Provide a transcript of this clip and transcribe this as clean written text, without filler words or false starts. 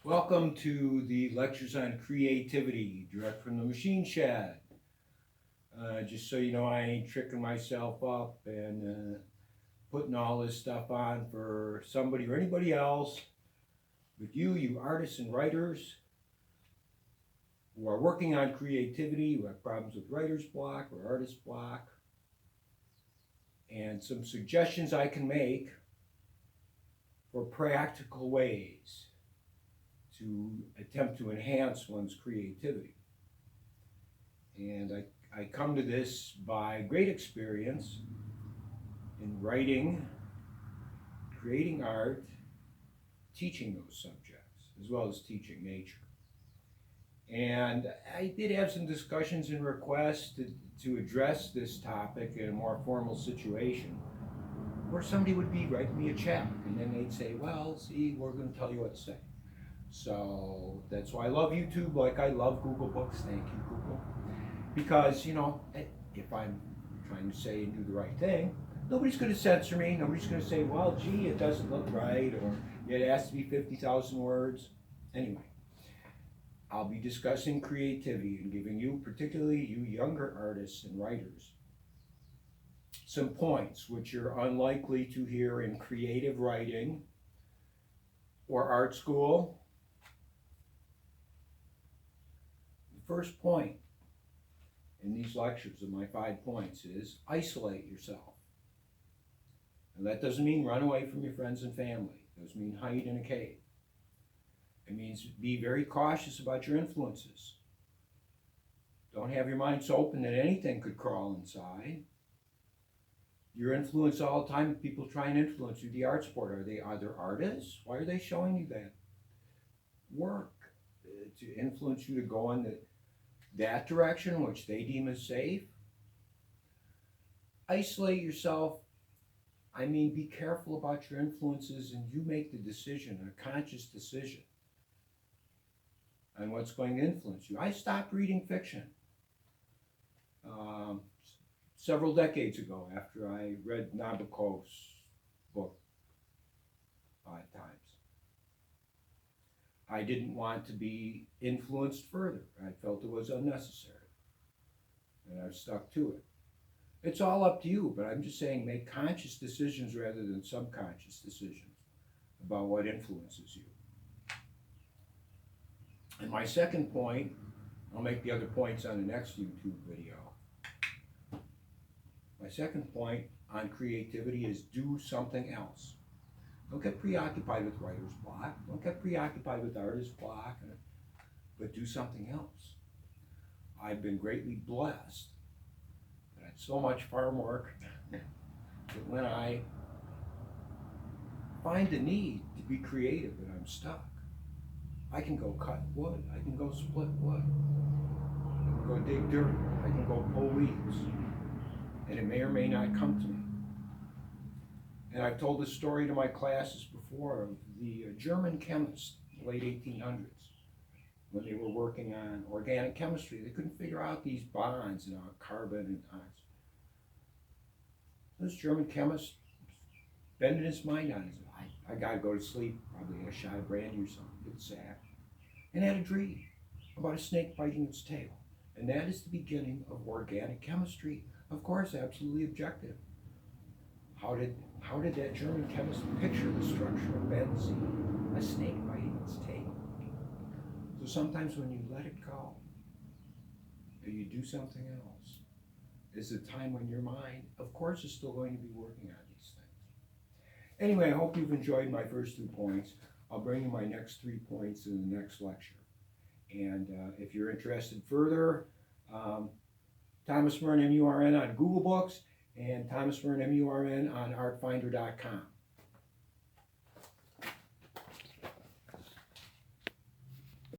Welcome to the lectures on creativity, direct from the machine shed. Just so you know, I ain't tricking myself up and putting all this stuff on for somebody or anybody else, but you artists and writers who are working on creativity, who have problems with writer's block or artist block, and some suggestions I can make for practical ways to attempt to enhance one's creativity. And I come to this by great experience in writing, creating art, teaching those subjects, as well as teaching nature. And I did have some discussions and requests to address this topic in a more formal situation, where somebody would be writing me a check, and then they'd say, well, see, we're going to tell you what to say. So that's why I love YouTube, like I love Google Books. Thank you, Google. Because, if I'm trying to say and do the right thing, nobody's going to censor me. Nobody's going to say, well, gee, it doesn't look right, or it has to be 50,000 words. Anyway, I'll be discussing creativity and giving you, particularly you younger artists and writers, some points which you're unlikely to hear in creative writing or art school. First point in these lectures of my 5 points is isolate yourself. And that doesn't mean run away from your friends and family. It doesn't mean hide in a cave. It means be very cautious about your influences. Don't have your mind so open that anything could crawl inside. You're influenced all the time. People try and influence you. The art sport, are they other artists? Why are they showing you that work? To influence you to go in that direction, which they deem as safe. Isolate yourself. I mean, be careful about your influences, and you make the decision, a conscious decision, on what's going to influence you. I stopped reading fiction several decades ago after I read Nabokov's book 5 times. I didn't want to be influenced further. I felt it was unnecessary, and I've stuck to it. It's all up to you, but I'm just saying make conscious decisions rather than subconscious decisions about what influences you. And my second point, I'll make the other points on the next YouTube video. My second point on creativity is do something else. Don't get preoccupied with writer's block. Don't get preoccupied with artist block, but do something else. I've been greatly blessed that I had so much farm work that when I find the need to be creative and I'm stuck, I can go cut wood. I can go split wood. I can go dig dirt. I can go pull weeds. And it may or may not come to me. And I've told this story to my classes before of the German chemists in the late 1800s when they were working on organic chemistry. They couldn't figure out these bonds, carbon and oxygen. This German chemist bending his mind on his, I gotta go to sleep, probably had a shot of brandy or something, get sad, and had a dream about a snake biting its tail. And that is the beginning of organic chemistry. Of course, absolutely objective. How did that German chemist picture the structure of benzene, a snake biting its tail? So sometimes when you let it go, or you do something else, is a time when your mind, of course, is still going to be working on these things. Anyway, I hope you've enjoyed my first 2 points. I'll bring you my next 3 points in the next lecture. And if you're interested further, Thomas Murn, M-U-R-N on Google Books, and Thomas Murn, M-U-R-N on artfinder.com.